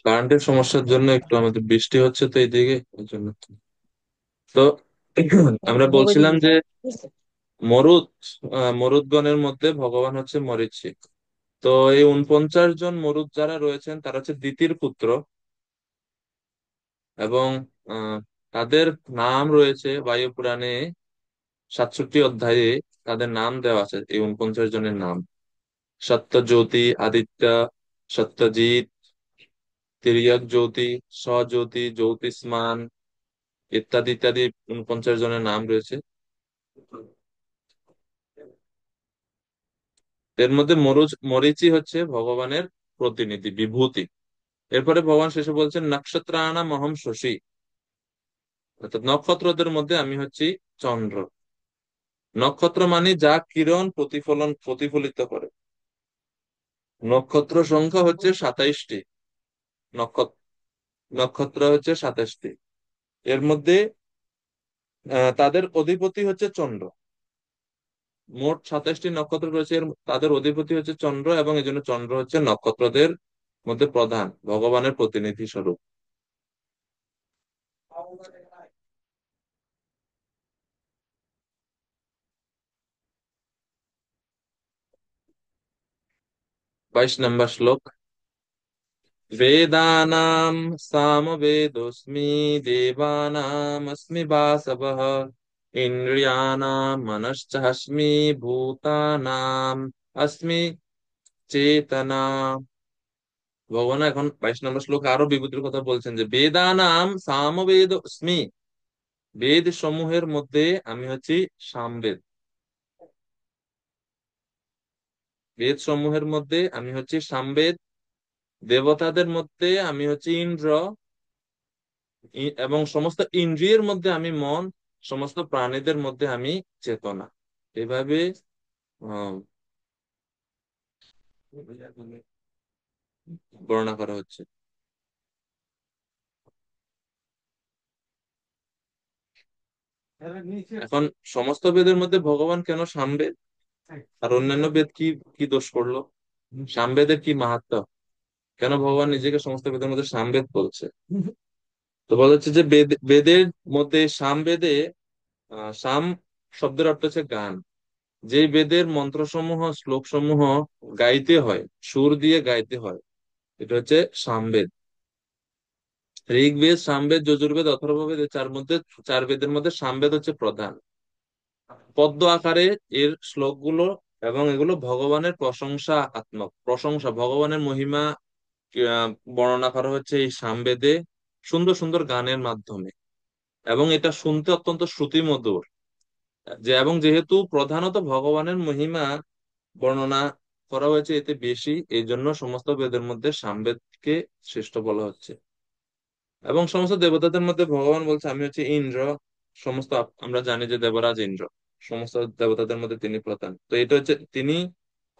কারেন্টের সমস্যার জন্য একটু আমাদের বৃষ্টি হচ্ছে তো এইদিকে, ওই জন্য। তো আমরা বলছিলাম যে মরুৎ মরুদ্গণের মধ্যে ভগবান হচ্ছে মরীচি। তো এই 49 জন মরুৎ যারা রয়েছেন তারা হচ্ছে দিতির পুত্র, এবং আহ, তাদের নাম রয়েছে বায়ু পুরাণে 67 অধ্যায়ে। তাদের নাম দেওয়া আছে, এই 49 জনের নাম: সত্যজ্যোতি, আদিত্য, সত্যজিৎ, তির্যক জ্যোতি, স্বজ্যোতি, জ্যোতিষ্মান, ইত্যাদি ইত্যাদি 49 জনের নাম রয়েছে। এর মধ্যে মরীচি হচ্ছে ভগবানের প্রতিনিধি, বিভূতি। এরপরে ভগবান শেষে বলছেন নক্ষত্রাণাম অহম শশী, অর্থাৎ নক্ষত্রদের মধ্যে আমি হচ্ছি চন্দ্র। নক্ষত্র মানে যা কিরণ প্রতিফলিত করে। নক্ষত্র সংখ্যা হচ্ছে 27টি। নক্ষত্র নক্ষত্র হচ্ছে 27টি। এর মধ্যে তাদের অধিপতি হচ্ছে চন্দ্র। মোট 27টি নক্ষত্র রয়েছে, তাদের অধিপতি হচ্ছে চন্দ্র, এবং এই জন্য চন্দ্র হচ্ছে নক্ষত্রদের মধ্যে প্রধান, ভগবানের প্রতিনিধি স্বরূপ। 22 নম্বর শ্লোক: वेदानां सामवेदोऽस्मि, देवानामस्मि वासवः, इन्द्रियाणां मनश्चास्मि, भूतानां अस्मि চেতনা। ভগবান এখন 22 নম্বর শ্লোকে আরো বিভূতির কথা বলছেন যে বেদানাম সামবেদোস্মি, বেদ সমূহের মধ্যে আমি হচ্ছি সামবেদ। বেদ সমূহের মধ্যে আমি হচ্ছি সামবেদ। দেবতাদের মধ্যে আমি হচ্ছি ইন্দ্র, এবং সমস্ত ইন্দ্রিয়ের মধ্যে আমি মন, সমস্ত প্রাণীদের মধ্যে আমি চেতনা। এভাবে আহ, বর্ণনা করা হচ্ছে। এখন সমস্ত বেদের মধ্যে ভগবান কেন সামবেদ, আর অন্যান্য বেদ কি কি দোষ করলো? সামবেদের কি মাহাত্ম্য? কেন ভগবান নিজেকে সমস্ত বেদের মধ্যে সামবেদ বলছে? তো বলা হচ্ছে যে বেদের মধ্যে সামবেদে সাম শব্দের অর্থ হচ্ছে গান। যে বেদের মন্ত্রসমূহ, শ্লোকসমূহ গাইতে হয়, সুর দিয়ে গাইতে হয়, এটা হচ্ছে সামবেদ। ঋগ্বেদ, সামবেদ, যজুর্বেদ, অথর্ববেদ, এই চার বেদের মধ্যে সামবেদ হচ্ছে প্রধান। পদ্য আকারে এর শ্লোকগুলো, এবং এগুলো ভগবানের প্রশংসাত্মক, প্রশংসা, ভগবানের মহিমা আহ, বর্ণনা করা হচ্ছে এই সামবেদে সুন্দর সুন্দর গানের মাধ্যমে। এবং এটা শুনতে অত্যন্ত শ্রুতিমধুর। এবং যেহেতু প্রধানত ভগবানের মহিমা বর্ণনা করা হয়েছে এতে বেশি, এই জন্য সমস্ত বেদের মধ্যে সামবেদকে শ্রেষ্ঠ বলা হচ্ছে। এবং সমস্ত দেবতাদের মধ্যে ভগবান বলছে আমি হচ্ছে ইন্দ্র। সমস্ত আমরা জানি যে দেবরাজ ইন্দ্র, সমস্ত দেবতাদের মধ্যে তিনি প্রধান, তো এটা হচ্ছে তিনি।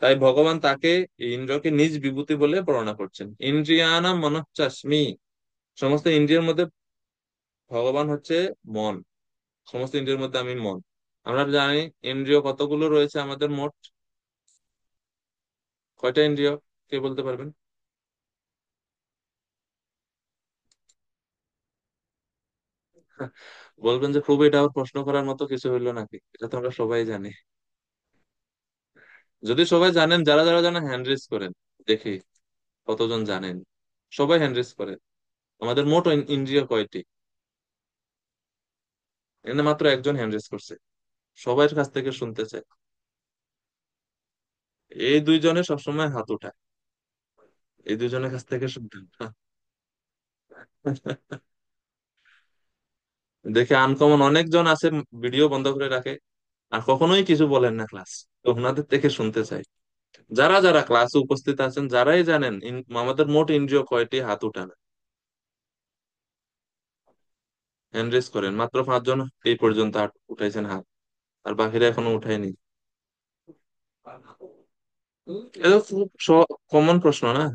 তাই ভগবান তাকে, এই ইন্দ্রকে, নিজ বিভূতি বলে বর্ণনা করছেন। ইন্দ্রিয়ানা মনশ্চাস্মি, সমস্ত ইন্দ্রিয়ের মধ্যে ভগবান হচ্ছে মন। সমস্ত ইন্দ্রিয়ের মধ্যে আমি মন। আমরা জানি ইন্দ্রিয় কতগুলো রয়েছে আমাদের মোট? কয়টা ইন্দ্রিয়, কে বলতে পারবেন? বলবেন যে খুব এটা আবার প্রশ্ন করার মতো কিছু হইলো নাকি, এটা তো আমরা সবাই জানি। যদি সবাই জানেন, যারা যারা জানেন হ্যান্ড রেজ করেন, দেখি কতজন জানেন। সবাই হ্যান্ড রেজ করেন। আমাদের মোট ইন্দ্রিয় কয়টি? এখানে মাত্র একজন হ্যান্ড রেজ করছে। সবার কাছ থেকে শুনতে চাই। এই দুইজনে সবসময় হাত উঠায়। এই দুইজনের কাছ থেকে শুনতেন। দেখে আনকমন অনেকজন আছে, ভিডিও বন্ধ করে রাখে আর কখনোই কিছু বলেন না ক্লাস। তো ওনাদের থেকে শুনতে চাই। যারা যারা ক্লাসে উপস্থিত আছেন, যারাই জানেন আমাদের মোট ইন্দ্রিয় কয়টি, হাত উঠান, হ্যান্ড রেজ করেন। মাত্র 5 জন এই পর্যন্ত হাত উঠাইছেন হাত, আর বাকিরা এখনো উঠায়নি। এটা খুব কমন প্রশ্ন না?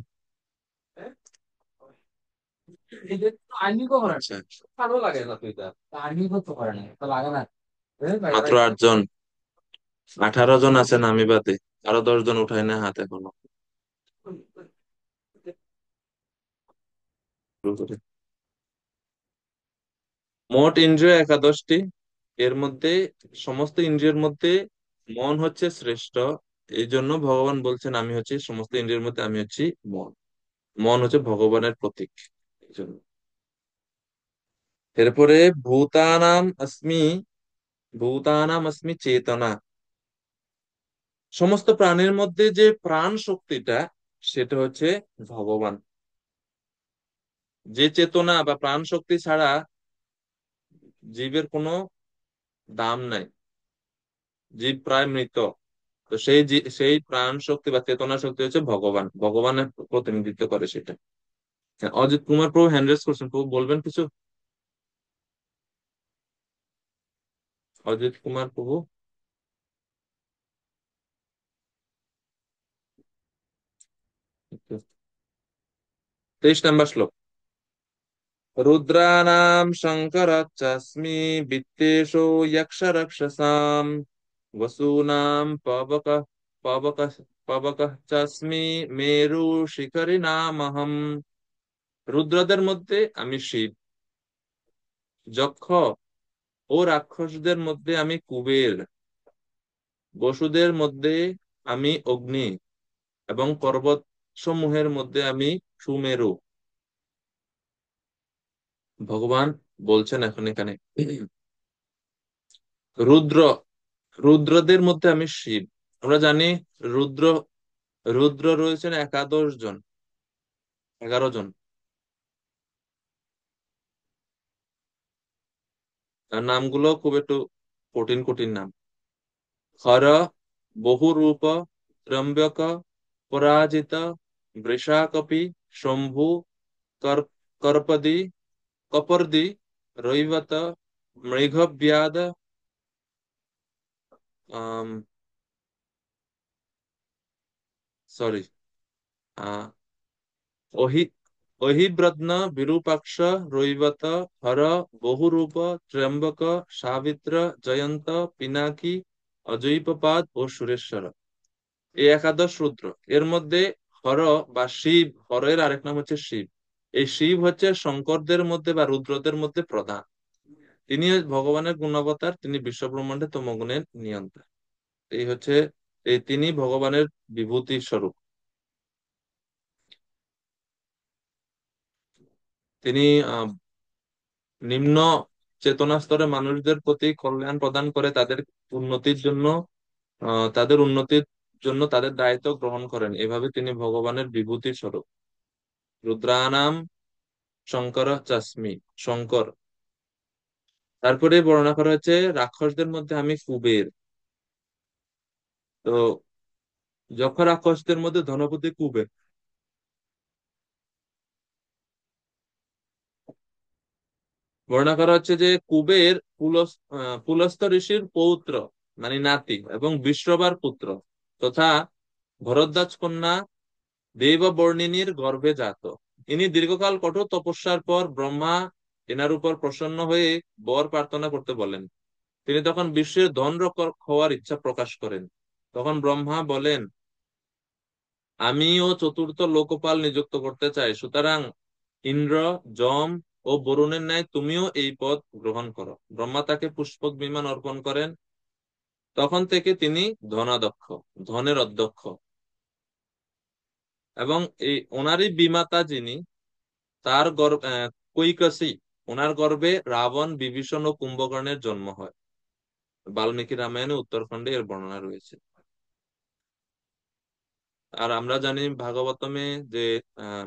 আচ্ছা, মাত্র 8 জন। 18 জন আছেন আমি বাদে, আরো 10 জন উঠায় না হাত এখনো। শুরু করি। মোট ইন্দ্রিয় একাদশটি। এর মধ্যে সমস্ত ইন্দ্রিয়ের মধ্যে মন হচ্ছে শ্রেষ্ঠ। এই জন্য ভগবান বলছেন আমি হচ্ছি সমস্ত ইন্দ্রিয়ের মধ্যে আমি হচ্ছি মন। মন হচ্ছে ভগবানের প্রতীক, এই জন্য। এরপরে ভূতানাম অস্মি, ভূতানাম অস্মি চেতনা। সমস্ত প্রাণীর মধ্যে যে প্রাণ শক্তিটা, সেটা হচ্ছে ভগবান। যে চেতনা বা প্রাণ শক্তি ছাড়া জীবের কোনো দাম নাই, জীব প্রায় মৃত। তো সেই প্রাণ শক্তি বা চেতনা শক্তি হচ্ছে ভগবান, ভগবানের প্রতিনিধিত্ব করে সেটা। হ্যাঁ, অজিত কুমার প্রভু হ্যান্ড রেজ করছেন, প্রভু বলবেন কিছু? অজিত কুমার প্রভু। 23 নম্বর শ্লোক। রুদ্রানাম শঙ্করাচ্চাস্মি, বিত্তেষু যক্ষ রক্ষসাম, वसूनां पवक पवकः चास्मि, মেরু শিখরি নামহম। রুদ্রদের মধ্যে আমি শিব, যক্ষ ও রাক্ষসদের মধ্যে আমি কুবের, বসুদের মধ্যে আমি অগ্নি, এবং পর্বত সমূহের মধ্যে আমি সুমেরু। ভগবান বলছেন এখন এখানে, রুদ্র, রুদ্রদের মধ্যে আমি শিব। আমরা জানি রুদ্র, রুদ্র রয়েছেন 11 জন, 11 জন। তার নামগুলো খুব একটু কঠিন কঠিন নাম। হর, বহুরূপ, ত্রম্বক, পরাজিত, বৃষাকপি, শম্ভু, কর করপদি, কপর্দি, রৈবত, মৃগব্যাদ, সরি, অহি অহিব্রত্ন, বিরূপাক্ষ, রৈবত, হর, বহুরূপ, ত্র্যম্বক, সাবিত্র, জয়ন্ত, পিনাকি, অজৈপপাদ ও সুরেশ্বর। এই 11 রুদ্র। এর মধ্যে হর বা শিব, হরের আরেক নাম হচ্ছে শিব। এই শিব হচ্ছে শঙ্করদের মধ্যে বা রুদ্রদের মধ্যে প্রধান। তিনি ভগবানের গুণাবতার, তিনি বিশ্বব্রহ্মাণ্ডে তমগুণের নিয়ন্তা। এই হচ্ছে, তিনি ভগবানের বিভূতি স্বরূপ। তিনি আহ নিম্ন চেতনা স্তরের মানুষদের প্রতি কল্যাণ প্রদান করে, তাদের উন্নতির জন্য, তাদের উন্নতির জন্য তাদের দায়িত্ব গ্রহণ করেন। এভাবে তিনি ভগবানের বিভূতির স্বরূপ। রুদ্রানাম শঙ্কর চাস্মি, শঙ্কর। তারপরে বর্ণনা করা হচ্ছে রাক্ষসদের মধ্যে আমি কুবের। তো যখন রাক্ষসদের মধ্যে ধনপতি কুবের। বর্ণনা করা হচ্ছে যে কুবের পুলস্ত ঋষির পৌত্র, মানে নাতি, এবং বিশ্ববার পুত্র, তথা ভরদ্বাজ কন্যা দেববর্ণিনীর গর্ভে জাত। ইনি দীর্ঘকাল কঠোর তপস্যার পর ব্রহ্মা এনার উপর প্রসন্ন হয়ে বর প্রার্থনা করতে বলেন। তিনি তখন বিশ্বের ধন রক্ষক হওয়ার ইচ্ছা প্রকাশ করেন। তখন ব্রহ্মা বলেন, আমিও চতুর্থ লোকপাল নিযুক্ত করতে চাই, সুতরাং ইন্দ্র, যম ও বরুণের ন্যায় তুমিও এই পদ গ্রহণ করো। ব্রহ্মা তাকে পুষ্পক বিমান অর্পণ করেন। তখন থেকে তিনি ধনাধ্যক্ষ, ধনের অধ্যক্ষ। এবং এই ওনারই বিমাতা যিনি, তার গর্ভ কৈকসী, ওনার গর্ভে রাবণ, বিভীষণ ও কুম্ভকর্ণের জন্ম হয়। বাল্মীকি রামায়ণে উত্তরখণ্ডে এর বর্ণনা রয়েছে। আর আমরা জানি ভাগবতমে যে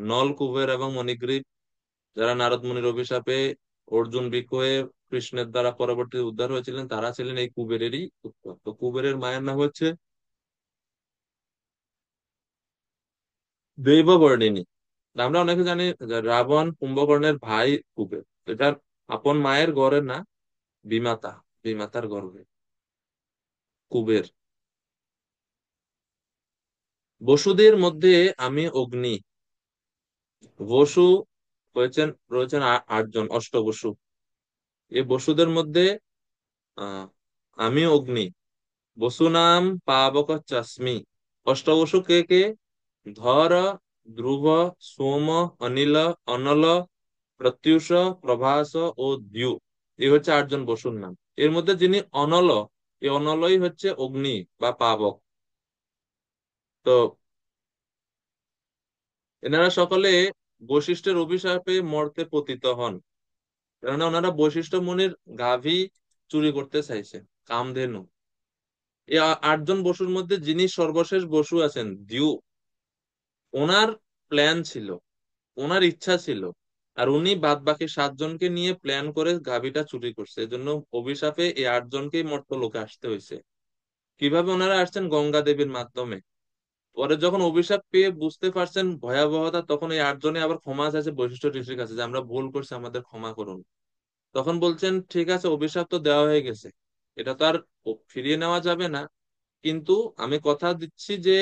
নল, কুবের এবং মণিগ্রীব, যারা নারদ মুনির অভিশাপে অর্জুন বিক্ষ হয়ে কৃষ্ণের দ্বারা পরবর্তী উদ্ধার হয়েছিলেন, তারা ছিলেন এই কুবেরেরই উত্তর। তো কুবেরের মায়ের নাম হচ্ছে দৈববর্ণিনী। আমরা অনেকে জানি যে রাবণ কুম্ভকর্ণের ভাই কুবের, এটা আপন মায়ের গর্ভে না, বিমাতা, বিমাতার গর্ভে কুবের। বসুদের মধ্যে আমি অগ্নি। বসু রয়েছেন 8 জন, অষ্টবসু। এই বসুদের মধ্যে আহ আমি অগ্নি। বসু নাম পাবক চাস্মি। অষ্টবসু কে কে? ধর, ধ্রুব, সোম, অনিল, অনল, প্রত্যুষ, প্রভাস ও দ্যু, এই হচ্ছে 8 জন বসুর নাম। এর মধ্যে যিনি অনল, এই অনলই হচ্ছে অগ্নি বা পাবক। তো এনারা সকলে বশিষ্ঠের অভিশাপে মর্তে পতিত হন, কেননা ওনারা বশিষ্ঠ মুনির গাভী চুরি করতে চাইছে, কামধেনু। এই 8 জন বসুর মধ্যে যিনি সর্বশেষ বসু আছেন দ্যু, ওনার প্ল্যান ছিল, ওনার ইচ্ছা ছিল, আর উনি বাদ বাকি 7 জনকে নিয়ে প্ল্যান করে গাভীটা চুরি করছে। এজন্য অভিশাপে এই 8 জনকেই মর্ত্যলোকে আসতে হয়েছে। কিভাবে ওনারা আসছেন? গঙ্গা দেবীর মাধ্যমে। পরে যখন অভিশাপ পেয়ে বুঝতে পারছেন ভয়াবহতা, তখন এই 8 জনে আবার ক্ষমা চাইছে বশিষ্ঠ ঋষির কাছে যে আমরা ভুল করছি, আমাদের ক্ষমা করুন। তখন বলছেন ঠিক আছে, অভিশাপ তো দেওয়া হয়ে গেছে, এটা তো আর ফিরিয়ে নেওয়া যাবে না, কিন্তু আমি কথা দিচ্ছি যে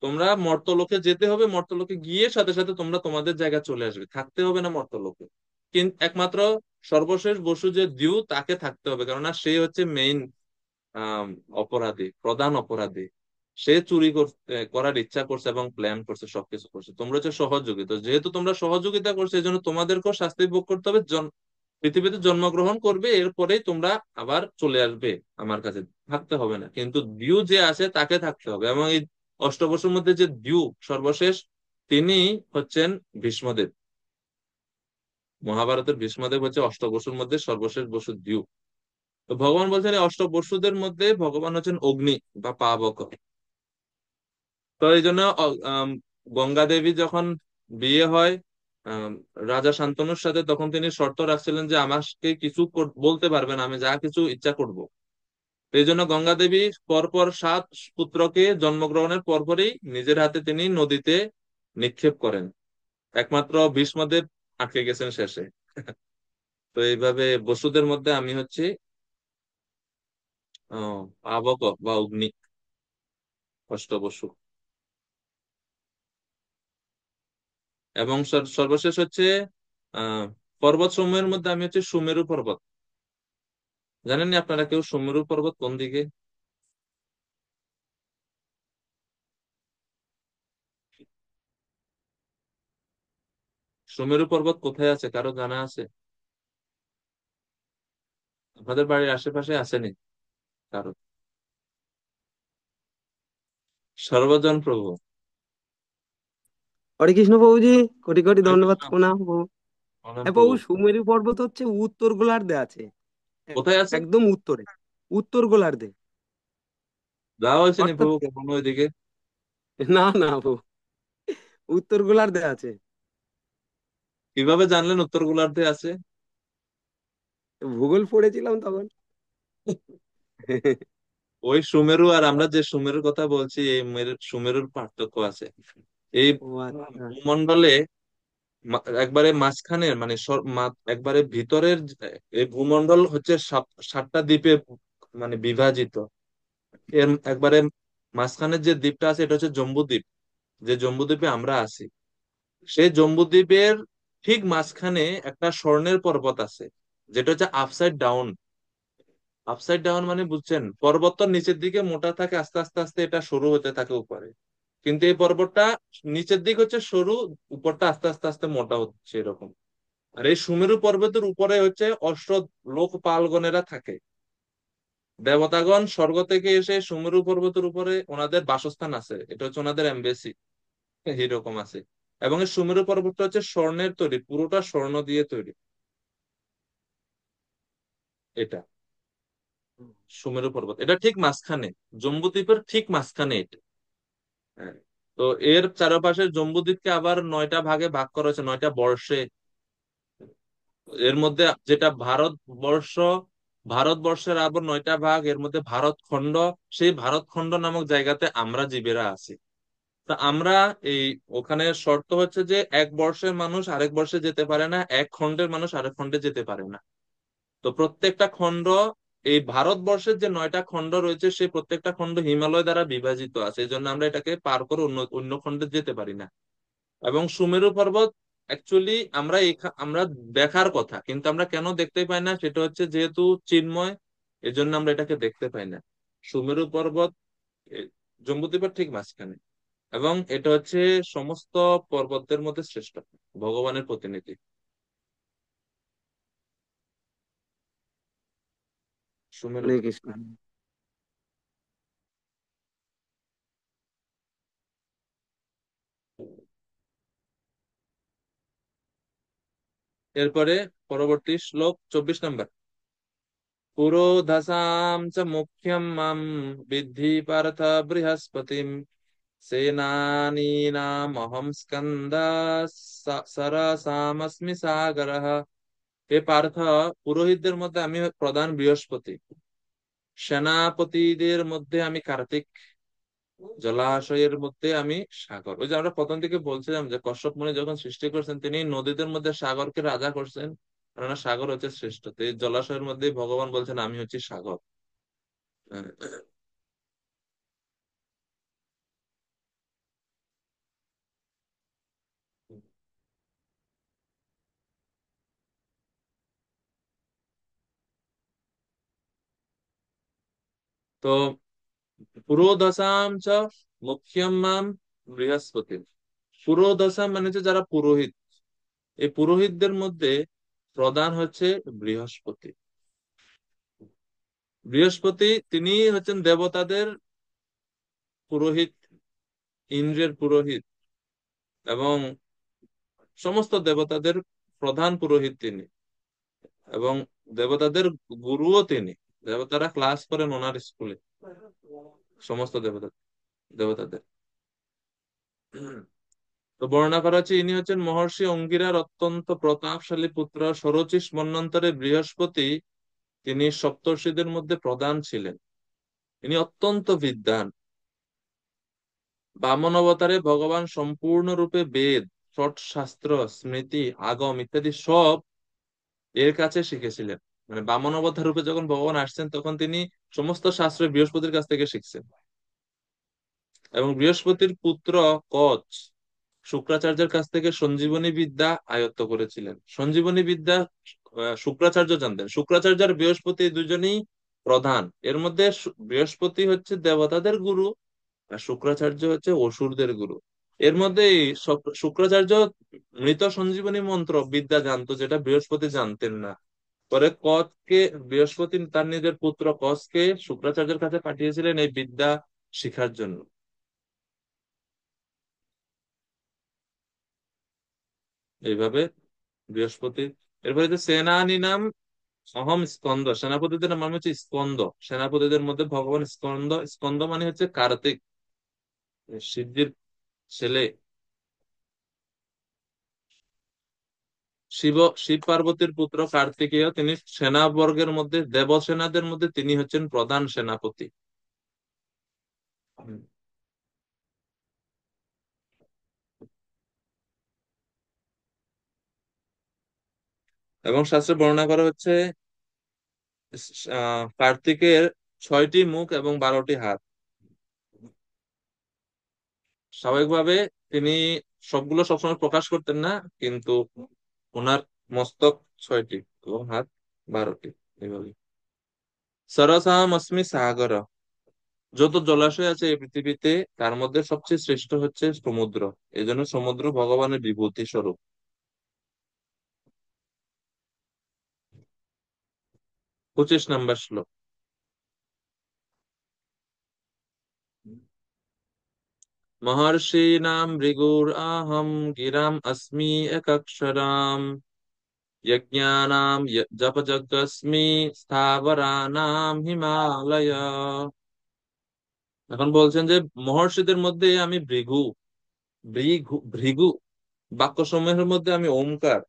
তোমরা মর্ত্যলোকে যেতে হবে, মর্ত্যলোকে গিয়ে সাথে সাথে তোমরা তোমাদের জায়গায় চলে আসবে, থাকতে হবে না মর্ত্যলোকে। কিন্তু একমাত্র সর্বশেষ বসু যে দিউ, তাকে থাকতে হবে, কেননা সে হচ্ছে মেইন আহ অপরাধী, প্রধান অপরাধী। সে চুরি করার ইচ্ছা করছে এবং প্ল্যান করছে, সবকিছু করছে। তোমরা হচ্ছে সহযোগী, তো যেহেতু তোমরা সহযোগিতা করছো, এই জন্য তোমাদেরকেও শাস্তি ভোগ করতে হবে। পৃথিবীতে জন্মগ্রহণ করবে, এরপরেই তোমরা আবার চলে আসবে আমার কাছে, থাকতে হবে না। কিন্তু দিউ যে আছে তাকে থাকতে হবে। এবং এই অষ্টবসুর মধ্যে যে দিউ সর্বশেষ, তিনি হচ্ছেন ভীষ্মদেব। মহাভারতের ভীষ্মদেব হচ্ছে অষ্টবসুর মধ্যে সর্বশেষ বসু দিউ। তো ভগবান বলছেন এই অষ্টবসুদের মধ্যে ভগবান হচ্ছেন অগ্নি বা পাবক। তো এই জন্য গঙ্গা দেবী যখন বিয়ে হয় আম, রাজা শান্তনুর সাথে, তখন তিনি শর্ত রাখছিলেন যে আমাকে কিছু বলতে পারবেন, আমি যা কিছু ইচ্ছা করব। এই জন্য গঙ্গা দেবী পরপর 7 পুত্রকে জন্মগ্রহণের পরপরই নিজের হাতে তিনি নদীতে নিক্ষেপ করেন। একমাত্র ভীষ্মদেব আটকে গেছেন শেষে। তো এইভাবে বসুদের মধ্যে আমি হচ্ছি পাবক বা অগ্নি, অষ্টবসু। এবং সর্বশেষ হচ্ছে আহ পর্বত সমূহের মধ্যে আমি হচ্ছে সুমেরু পর্বত। জানেন না আপনারা কেউ সুমেরু পর্বত কোন দিকে? সুমেরু পর্বত কোথায় আছে, কারো জানা আছে? আপনাদের বাড়ির আশেপাশে আসেনি কারো? সর্বজন প্রভু। হরে কৃষ্ণ প্রভুজি, কোটি কোটি হরে ধন্যবাদ, কৃষ্ণ। প্রণাম প্রভু। প্রণাম হ্যাঁ প্রভু, প্রভু। সুমেরু পর্বত হচ্ছে উত্তর গোলার্ধে আছে। কোথায় আছে? একদম উত্তরে, উত্তর গোলার্ধে। যাওয়া হয়েছে নি অর্থাৎ প্রভু কখনো ওইদিকে? না না প্রভু, উত্তর গোলার্ধে আছে। কিভাবে জানলেন উত্তর গোলার্ধে আছে? ভূগোল পড়েছিলাম তখন। ওই সুমেরু আর আমরা যে সুমেরুর কথা বলছি, এই সুমেরুর পার্থক্য আছে। এই ও আচ্ছা। ভূমণ্ডলে একবারে মাঝখানে মানে একবারে ভিতরের এই ভূমণ্ডল হচ্ছে 7টা দ্বীপে মানে বিভাজিত। এর একবারে মাঝখানের যে দ্বীপটা আছে, এটা হচ্ছে জম্বুদ্বীপ। যে জম্বুদ্বীপে আমরা আছি, সেই জম্বুদ্বীপের ঠিক মাঝখানে একটা স্বর্ণের পর্বত আছে, যেটা হচ্ছে আপসাইড ডাউন। আপসাইড ডাউন মানে বুঝছেন, পর্বতটা নিচের দিকে মোটা থাকে, আস্তে আস্তে আস্তে এটা সরু হতে থাকে উপরে। কিন্তু এই পর্বতটা নিচের দিক হচ্ছে সরু, উপরটা আস্তে আস্তে আস্তে মোটা হচ্ছে, এরকম। আর এই সুমেরু পর্বতের উপরে হচ্ছে লোকপালগণেরা থাকে। দেবতাগণ স্বর্গ থেকে এসে সুমেরু পর্বতের উপরে ওনাদের বাসস্থান আছে, এটা হচ্ছে ওনাদের এমবেসি, এরকম আছে। এবং এই সুমেরু পর্বতটা হচ্ছে স্বর্ণের তৈরি, পুরোটা স্বর্ণ দিয়ে তৈরি। এটা সুমেরু পর্বত, এটা ঠিক মাঝখানে, জম্বুদ্বীপের ঠিক মাঝখানে এটা। হ্যাঁ। তো এর চারপাশে জম্বুদ্বীপকে আবার 9টা ভাগে ভাগ করা হয়েছে, 9টা বর্ষে। এর মধ্যে যেটা ভারতবর্ষ, ভারতবর্ষের আবার 9টা ভাগ, এর মধ্যে ভারতখণ্ড। সেই ভারতখণ্ড নামক জায়গাতে আমরা জীবেরা আছি। তা আমরা এই ওখানে শর্ত হচ্ছে যে এক বর্ষের মানুষ আরেক বর্ষে যেতে পারে না, এক খণ্ডের মানুষ আরেক খণ্ডে যেতে পারে না। তো প্রত্যেকটা খণ্ড, এই ভারতবর্ষের যে 9টা খণ্ড রয়েছে, সেই প্রত্যেকটা খণ্ড হিমালয় দ্বারা বিভাজিত আছে, এই জন্য আমরা এটাকে পার করে অন্য অন্য খণ্ডে যেতে পারি না। এবং সুমেরু পর্বত অ্যাকচুয়ালি আমরা দেখার কথা, কিন্তু আমরা কেন দেখতে পাই না, সেটা হচ্ছে যেহেতু চিন্ময়, এজন্য আমরা এটাকে দেখতে পাই না। সুমেরু পর্বত এ, জম্বুদ্বীপের ঠিক মাঝখানে। এবং এটা হচ্ছে সমস্ত পর্বতের মধ্যে শ্রেষ্ঠ, ভগবানের প্রতিনিধি। সুমেরু। হরে কৃষ্ণ। এরপরে পরবর্তী শ্লোক 24 নম্বর। পুরোধসাম চ মুখ্যম মাম বিদ্ধি পার্থ বৃহস্পতিম সেনানীনামহং স্কন্দঃ সরসামস্মি সাগরঃ। হে পার্থ, পুরোহিতদের মধ্যে আমি প্রধান বৃহস্পতি, সেনাপতিদের মধ্যে আমি কার্তিক, জলাশয়ের মধ্যে আমি সাগর। ওই যে আমরা প্রথম দিকে বলছিলাম যে কশ্যপ মুনি যখন সৃষ্টি করছেন তিনি নদীদের মধ্যে সাগরকে রাজা করছেন, কেননা সাগর হচ্ছে শ্রেষ্ঠ। তো এই জলাশয়ের মধ্যে ভগবান বলছেন আমি হচ্ছি সাগর। তো পুরোদশাম চ মুখ্যম মাম বৃহস্পতি। পুরোদশা মানে হচ্ছে যারা পুরোহিত, এই পুরোহিতদের মধ্যে প্রধান হচ্ছে বৃহস্পতি। বৃহস্পতি তিনি হচ্ছেন দেবতাদের পুরোহিত, ইন্দ্রের পুরোহিত, এবং সমস্ত দেবতাদের প্রধান পুরোহিত তিনি, এবং দেবতাদের গুরুও তিনি। দেবতারা ক্লাস করেন ওনার স্কুলে, সমস্ত দেবতাদের। তো বর্ণনা করা হচ্ছে ইনি হচ্ছেন মহর্ষি অঙ্গিরার অত্যন্ত প্রতাপশালী পুত্র শরচিস মন্বন্তরে বৃহস্পতি। তিনি সপ্তর্ষিদের মধ্যে প্রধান ছিলেন। ইনি অত্যন্ত বিদ্বান। বামন অবতারে ভগবান সম্পূর্ণরূপে বেদ, ষট শাস্ত্র, স্মৃতি, আগম ইত্যাদি সব এর কাছে শিখেছিলেন। মানে বামন অবতার রূপে যখন ভগবান আসছেন তখন তিনি সমস্ত শাস্ত্র বৃহস্পতির কাছ থেকে শিখছেন। এবং বৃহস্পতির পুত্র কচ শুক্রাচার্যের কাছ থেকে সঞ্জীবনী বিদ্যা আয়ত্ত করেছিলেন। সঞ্জীবনী বিদ্যা শুক্রাচার্য জানতেন। শুক্রাচার্য আর বৃহস্পতি দুজনেই প্রধান। এর মধ্যে বৃহস্পতি হচ্ছে দেবতাদের গুরু, আর শুক্রাচার্য হচ্ছে অসুরদের গুরু। এর মধ্যে শুক্রাচার্য মৃত সঞ্জীবনী মন্ত্র বিদ্যা জানতো, যেটা বৃহস্পতি জানতেন না। পরে কচকে বৃহস্পতি তার নিজের পুত্র কচকে শুক্রাচার্যের কাছে পাঠিয়েছিলেন এই বিদ্যা শিখার জন্য। এইভাবে বৃহস্পতি। এরপরে যে সেনানী নাম অহম স্কন্দ, সেনাপতিদের নাম হচ্ছে স্কন্দ। সেনাপতিদের মধ্যে ভগবান স্কন্দ। স্কন্দ মানে হচ্ছে কার্তিক, শিবজির ছেলে। শিব শিব পার্বতীর পুত্র কার্তিকেয়, তিনি সেনাবর্গের মধ্যে দেবসেনাদের মধ্যে তিনি হচ্ছেন প্রধান সেনাপতি। এবং শাস্ত্রে বর্ণনা করা হচ্ছে কার্তিকের 6টি মুখ এবং 12টি হাত। স্বাভাবিকভাবে তিনি সবগুলো সবসময় প্রকাশ করতেন না, কিন্তু ওনার মস্তক 6টি এবং হাত 12টি। এইভাবে সরসাম অস্মি সাগর, যত জলাশয় আছে এই পৃথিবীতে তার মধ্যে সবচেয়ে শ্রেষ্ঠ হচ্ছে সমুদ্র। এই জন্য সমুদ্র ভগবানের বিভূতি স্বরূপ। 25 নম্বর শ্লোক। মহর্ষীণাম ভৃগুরাহম গিরাম अस्मि একক্ষরাম যজ্ঞানাম জপযজ্ঞস্মি স্থাবরানাম হিমালয়। এখন বলছেন যে মহর্ষিদের মধ্যে আমি ভৃগু। ভৃগু বাক্য সমূহের মধ্যে আমি ওমকার।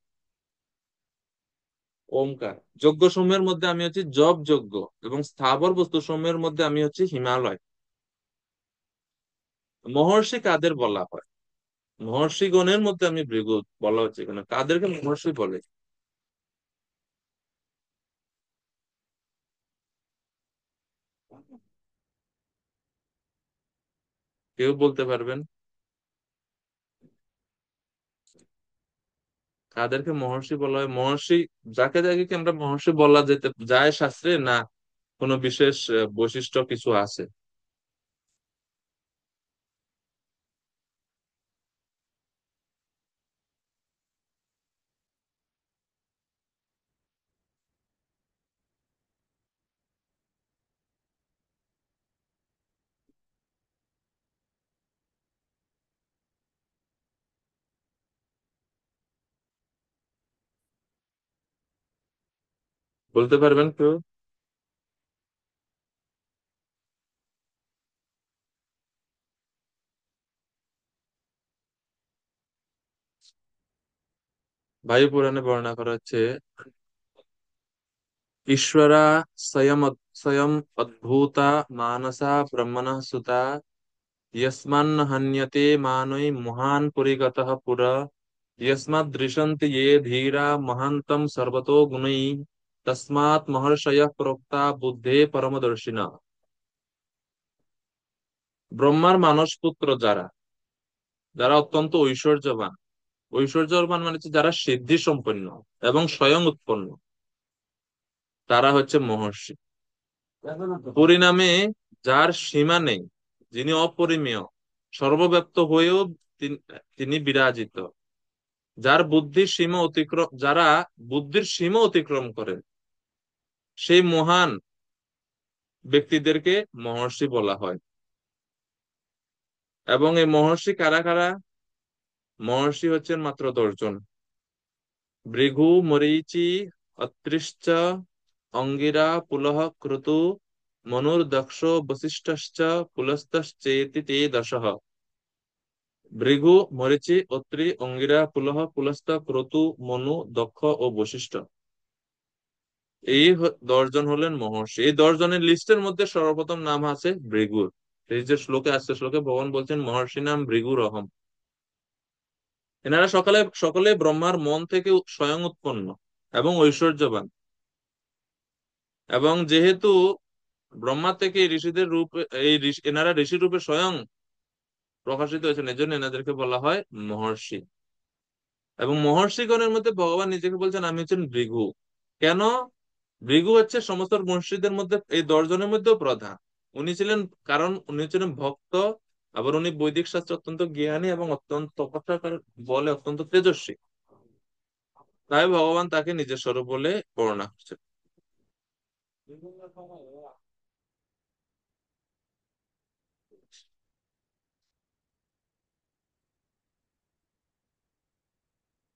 ওমকার যজ্ঞ সমূহের মধ্যে আমি হচ্ছি জপ যজ্ঞ, এবং স্থাবর বস্তু সমূহের মধ্যে আমি হচ্ছি হিমালয়। মহর্ষি কাদের বলা হয়? মহর্ষিগণের মধ্যে আমি ভৃগু বলা হচ্ছে কেন, কাদেরকে মহর্ষি বলে? কেউ বলতে পারবেন কাদেরকে মহর্ষি বলা হয়? মহর্ষি যাকে যাকে কি আমরা মহর্ষি বলা যেতে যায় শাস্ত্রে, না কোনো বিশেষ বৈশিষ্ট্য কিছু আছে? বলতে পারবেন কেউ? বায়ু পুরাণে বর্ণনা করা হচ্ছে, ঈশ্বরা স্বয়ং অদ্ভুতা মানসা ব্রহ্মণঃ সুতা यस्मान्न हन्यते मानै महान् परिगतः पुरा यस्माद् दृशन्ति ये धीरा महान्तं सर्वतो गुणैः तस्मात् महर्षयः प्रोक्ता बुद्धे परमदर्शिनः। ব্রহ্মার মানস পুত্র যারা, যারা অত্যন্ত ঐশ্বর্যবান, ঐশ্বর্যবান মানে হচ্ছে যারা সিদ্ধি সম্পন্ন এবং স্বয়ং উৎপন্ন, তারা হচ্ছে মহর্ষি। পরিণামে যার সীমা নেই, যিনি অপরিমেয়, সর্বব্যাপ্ত হয়েও তিনি তিনি বিরাজিত, যারা বুদ্ধির সীমা অতিক্রম করেন, সেই মহান ব্যক্তিদেরকে মহর্ষি বলা হয়। এবং এই মহর্ষি কারা কারা? মহর্ষি হচ্ছেন মাত্র 10 জন। ভৃগু, মরীচি, অত্রিশ্চ, অঙ্গিরা, পুলহ, ক্রতু, মনুর্দক্ষ, বশিষ্ঠশ্চ, পুলস্তশ্চেতি তে 10। ভৃগু, মরীচি, অত্রি, অঙ্গিরা, পুলহ, পুলস্ত, ক্রতু, মনু, দক্ষ ও বশিষ্ঠ, এই 10 জন হলেন মহর্ষি। এই 10 জনের লিস্টের মধ্যে সর্বপ্রথম নাম আছে ভৃগুর। এই যে শ্লোকে আসছে, শ্লোকে ভগবান বলছেন মহর্ষি নাম ভৃগুর অহম। এনারা সকালে সকলে ব্রহ্মার মন থেকে স্বয়ং উৎপন্ন এবং ঐশ্বর্যবান। এবং যেহেতু ব্রহ্মা থেকে এই ঋষিদের রূপ, এনারা ঋষি রূপে স্বয়ং প্রকাশিত হয়েছেন, এজন্য এনাদেরকে বলা হয় মহর্ষি। এবং মহর্ষিগণের মধ্যে ভগবান নিজেকে বলছেন আমি হচ্ছেন ভৃগু। কেন? ভৃগু হচ্ছে সমস্ত মহর্ষিদের মধ্যে এই 10 জনের মধ্যেও প্রধান। উনি ছিলেন, কারণ উনি ছিলেন ভক্ত, আবার উনি বৈদিক শাস্ত্রে অত্যন্ত জ্ঞানী এবং অত্যন্ত তপস্যা বলে অত্যন্ত তেজস্বী। তাই ভগবান তাকে নিজের স্বরূপ বলে বর্ণনা করছেন।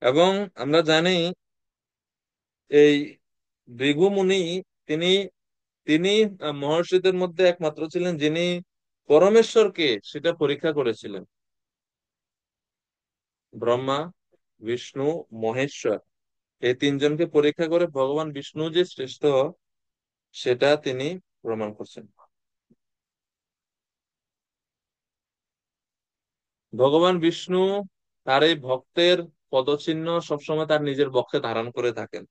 এবং আমরা জানি এই ভৃগু মুনি, তিনি তিনি মহর্ষিদের মধ্যে একমাত্র ছিলেন যিনি পরমেশ্বরকে সেটা পরীক্ষা করেছিলেন। ব্রহ্মা, বিষ্ণু, মহেশ্বর, এই 3 জনকে পরীক্ষা করে ভগবান বিষ্ণু যে শ্রেষ্ঠ সেটা তিনি প্রমাণ করছেন। ভগবান বিষ্ণু তার এই ভক্তের পদচিহ্ন সবসময় তার নিজের বক্ষে ধারণ করে থাকেন।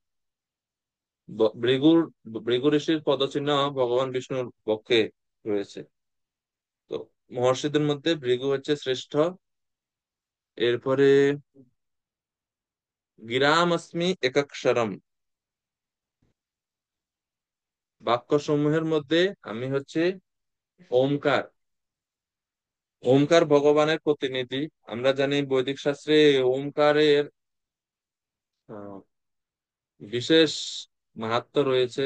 ভৃগুর ভৃগু ঋষির পদচিহ্ন ভগবান বিষ্ণুর বক্ষে রয়েছে। তো মহর্ষিদের মধ্যে ভৃগু হচ্ছে শ্রেষ্ঠ। এরপরে গিরামস্মি একাক্ষরম, বাক্য সমূহের মধ্যে আমি হচ্ছে ওমকার। ওমকার ভগবানের প্রতিনিধি। আমরা জানি বৈদিক শাস্ত্রে ওমকারের আহ, বিশেষ মাহাত্ম্য রয়েছে।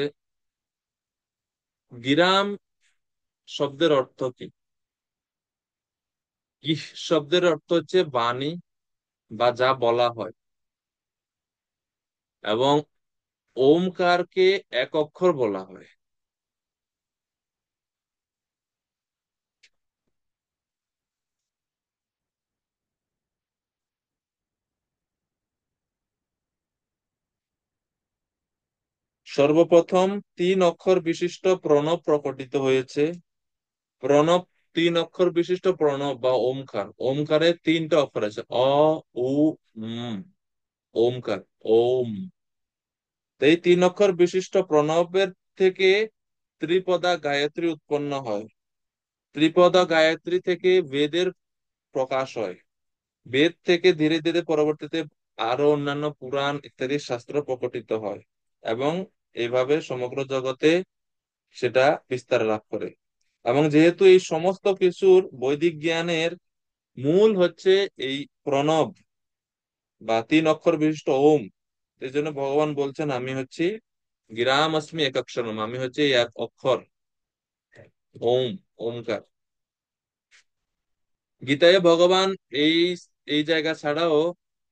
গিরাম শব্দের অর্থ কি? গিহ শব্দের অর্থ হচ্ছে বাণী বা যা বলা হয়। এবং ওমকারকে এক অক্ষর বলা হয়। সর্বপ্রথম 3 অক্ষর বিশিষ্ট প্রণব প্রকটিত হয়েছে। প্রণব, 3 অক্ষর বিশিষ্ট প্রণব বা ওমকার, ওমকারে 3টা অক্ষর আছে, অ, উ, উম। ওমকার, ওম। তো এই 3 অক্ষর বিশিষ্ট প্রণবের থেকে ত্রিপদা গায়ত্রী উৎপন্ন হয়। ত্রিপদা গায়ত্রী থেকে বেদের প্রকাশ হয়। বেদ থেকে ধীরে ধীরে পরবর্তীতে আরো অন্যান্য পুরাণ ইত্যাদি শাস্ত্র প্রকটিত হয়। এবং এইভাবে সমগ্র জগতে সেটা বিস্তার লাভ করে। এবং যেহেতু এই সমস্ত কিছুর বৈদিক জ্ঞানের মূল হচ্ছে এই প্রণব বা 3 অক্ষর বিশিষ্ট ওম, এই জন্য ভগবান বলছেন আমি হচ্ছি গিরাম অস্মি একাক্ষরম, আমি হচ্ছে এই এক অক্ষর, ওম, ওমকার। গীতায় ভগবান এই এই জায়গা ছাড়াও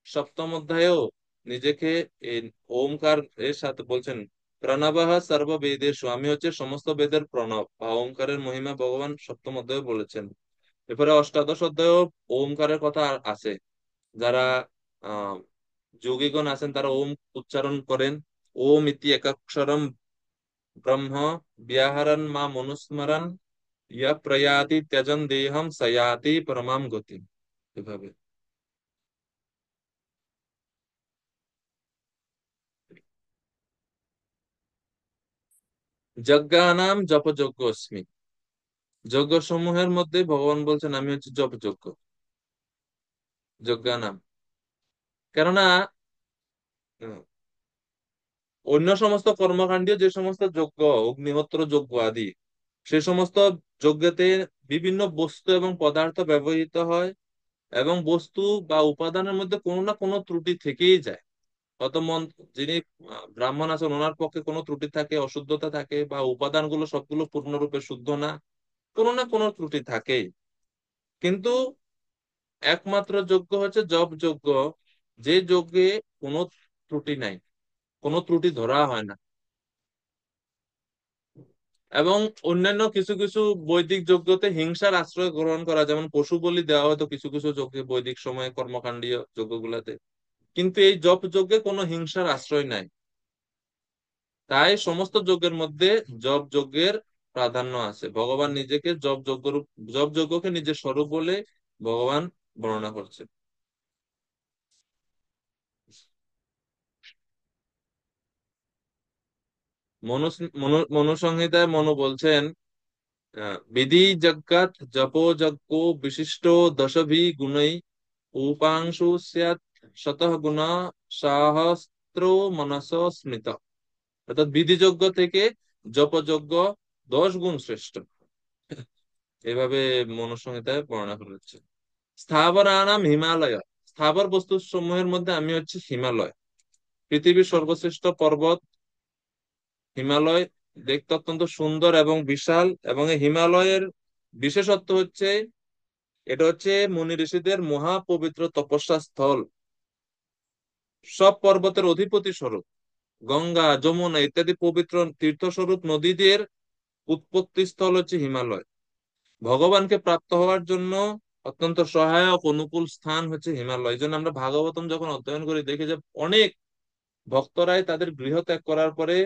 7ম অধ্যায়েও নিজেকে এই ওমকার এর সাথে বলছেন, প্রণবঃ সর্ব বেদেষু, আমি হচ্ছে সমস্ত বেদের প্রণব বা ওমকারের মহিমা ভগবান সপ্তম অধ্যায়ে বলেছেন। এরপরে অষ্টাদশ অধ্যায়েও ওমকারের কথা আছে। যারা আহ যোগীগণ আছেন তারা ওম উচ্চারণ করেন। ওম ইতি একাক্ষরম ব্রহ্ম ব্যাহরণ মা মনুস্মরণ ইয়া প্রয়াতি ত্যজন দেহম সয়াতি পরমাম গতি। এভাবে যজ্ঞানাম জপযজ্ঞ অস্মি, যজ্ঞ সমূহের মধ্যে ভগবান বলছেন আমি হচ্ছে জপযজ্ঞ, যজ্ঞানাম। কেননা উম, অন্য সমস্ত কর্মকাণ্ডীয় যে সমস্ত যজ্ঞ, অগ্নিহোত্র যজ্ঞ আদি, সে সমস্ত যজ্ঞতে বিভিন্ন বস্তু এবং পদার্থ ব্যবহৃত হয়, এবং বস্তু বা উপাদানের মধ্যে কোনো না কোনো ত্রুটি থেকেই যায়। অত যিনি ব্রাহ্মণ আছেন ওনার পক্ষে কোনো ত্রুটি থাকে, অশুদ্ধতা থাকে, বা উপাদানগুলো সবগুলো পূর্ণরূপে শুদ্ধ না, কোনো না কোনো ত্রুটি থাকেই। কিন্তু একমাত্র যজ্ঞ হচ্ছে জপ যজ্ঞ, যে যজ্ঞে কোনো ত্রুটি নাই, কোনো ত্রুটি ধরা হয় না। এবং অন্যান্য কিছু কিছু বৈদিক যজ্ঞতে হিংসার আশ্রয় গ্রহণ করা, যেমন পশু বলি দেওয়া হয়তো কিছু কিছু যজ্ঞে, বৈদিক সময়ে কর্মকাণ্ডীয় যজ্ঞগুলাতে। কিন্তু এই জপ যজ্ঞে কোনো হিংসার আশ্রয় নাই। তাই সমস্ত যজ্ঞের মধ্যে জপ যজ্ঞের প্রাধান্য আছে। ভগবান নিজেকে জপ যজ্ঞকে নিজের স্বরূপ বলে ভগবান বর্ণনা করছে। মনুসংহিতায় মনু বলছেন, বিধি যজ্ঞাত জপো যজ্ঞ বিশিষ্ট দশভি গুণৈ উপাংশু স্যাৎ শতঃ গুণ সহস্র মনস স্মৃত। অর্থাৎ বিধিযজ্ঞ থেকে জপযজ্ঞ 10 গুণ শ্রেষ্ঠ। এভাবে মনুসংহিতায় বর্ণনা করা হচ্ছে। স্থাবরানাম হিমালয়, স্থাবর বস্তু সমূহের মধ্যে আমি হচ্ছে হিমালয়। পৃথিবীর সর্বশ্রেষ্ঠ পর্বত হিমালয়, দেখতে অত্যন্ত সুন্দর এবং বিশাল। এবং এই হিমালয়ের বিশেষত্ব হচ্ছে, এটা হচ্ছে মুনি ঋষিদের মহাপবিত্র তপস্যা স্থল, সব পর্বতের অধিপতি স্বরূপ। গঙ্গা, যমুনা ইত্যাদি পবিত্র তীর্থস্বরূপ নদীদের উৎপত্তি স্থল হচ্ছে হিমালয়। ভগবানকে প্রাপ্ত হওয়ার জন্য অত্যন্ত সহায়ক অনুকূল স্থান হচ্ছে হিমালয়। এই জন্য আমরা ভাগবতম যখন অধ্যয়ন করি দেখি যে অনেক ভক্তরাই তাদের গৃহ ত্যাগ করার পরে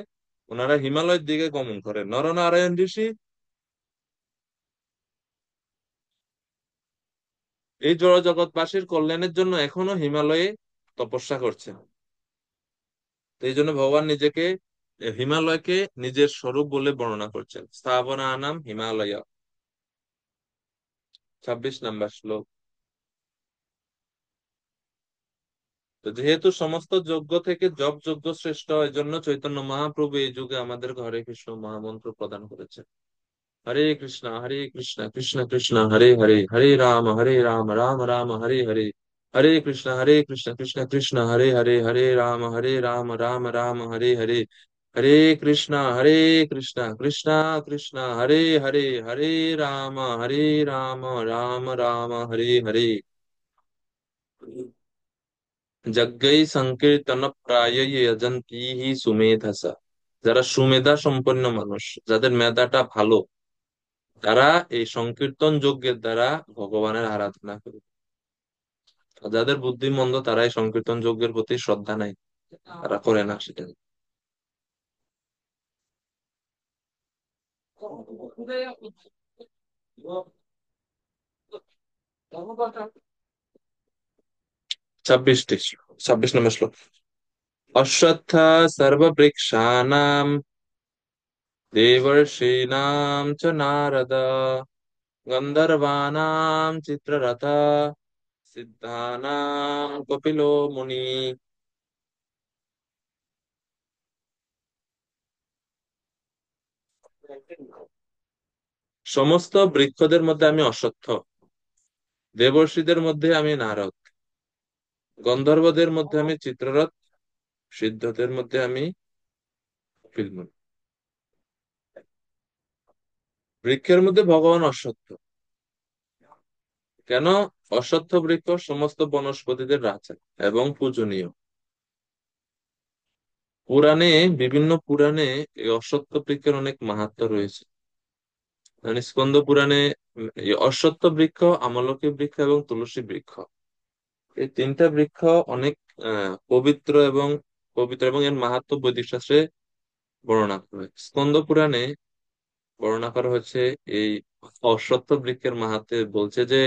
ওনারা হিমালয়ের দিকে গমন করেন। নরনারায়ণ ঋষি এই জড় জগৎবাসীর কল্যাণের জন্য এখনো হিমালয়ে তপস্যা করছেন। তো এই জন্য ভগবান নিজেকে, হিমালয়কে নিজের স্বরূপ বলে বর্ণনা করছেন। স্থাবনা নাম হিমালয়। 26 নম্বর শ্লোক। তো যেহেতু সমস্ত যজ্ঞ থেকে জপ যজ্ঞ শ্রেষ্ঠ, এই জন্য চৈতন্য মহাপ্রভু এই যুগে আমাদের ঘরে কৃষ্ণ মহামন্ত্র প্রদান করেছেন। হরে কৃষ্ণ কৃষ্ণ কৃষ্ণ হরে হরে, হরে রাম রাম রাম হরে হরে, হরে কৃষ্ণ কৃষ্ণ কৃষ্ণ হরে হরে, হরে রাম রাম রাম হরে হরে, হরে কৃষ্ণ কৃষ্ণ কৃষ্ণ হরে হরে, হরে রাম রাম রাম হরে হরে। যজ্ঞৈ সংকীর্তন প্রায় যজন্তি হি সুমেধসা, যারা সুমেধা সম্পন্ন মানুষ, যাদের মেধাটা ভালো, তারা এই সংকীর্তন যজ্ঞের দ্বারা ভগবানের আরাধনা করে। আর যাদের বুদ্ধি মন্দ তারা এই সংকীর্তন যজ্ঞের প্রতি শ্রদ্ধা নাই, তারা করে না সেটা। 26 নম্বর শ্লোক। অশ্বত্থ সর্ববৃক্ষানাম দেবর্ষীণাম চ নারদ গন্ধর্বানাম চিত্ররথ সিদ্ধানাম কপিলো মুনি। সমস্ত বৃক্ষদের মধ্যে আমি অশ্বত্থ, দেবর্ষীদের মধ্যে আমি নারদ, গন্ধর্বদের মধ্যে আমি চিত্ররথ, সিদ্ধদের মধ্যে আমি কপিল মুনি। বৃক্ষের মধ্যে ভগবান অশ্বত্থ। কেন? অশ্বত্থ বৃক্ষ সমস্ত বনস্পতিদের রাজা এবং পূজনীয়। পুরাণে, বিভিন্ন পুরাণে এই অশ্বত্থ বৃক্ষের অনেক মাহাত্ম্য রয়েছে। মানে স্কন্দ পুরাণে এই অশ্বত্থ বৃক্ষ, আমলকি বৃক্ষ এবং তুলসী বৃক্ষ, এই তিনটা বৃক্ষ অনেক পবিত্র এবং এর মাহাত্ম্য বৈদিক শাস্ত্রে বর্ণনা করা হয়। স্কন্দ পুরাণে বর্ণনা করা হচ্ছে এই অশ্বত্থ বৃক্ষের মাহাত্ম্যে, বলছে যে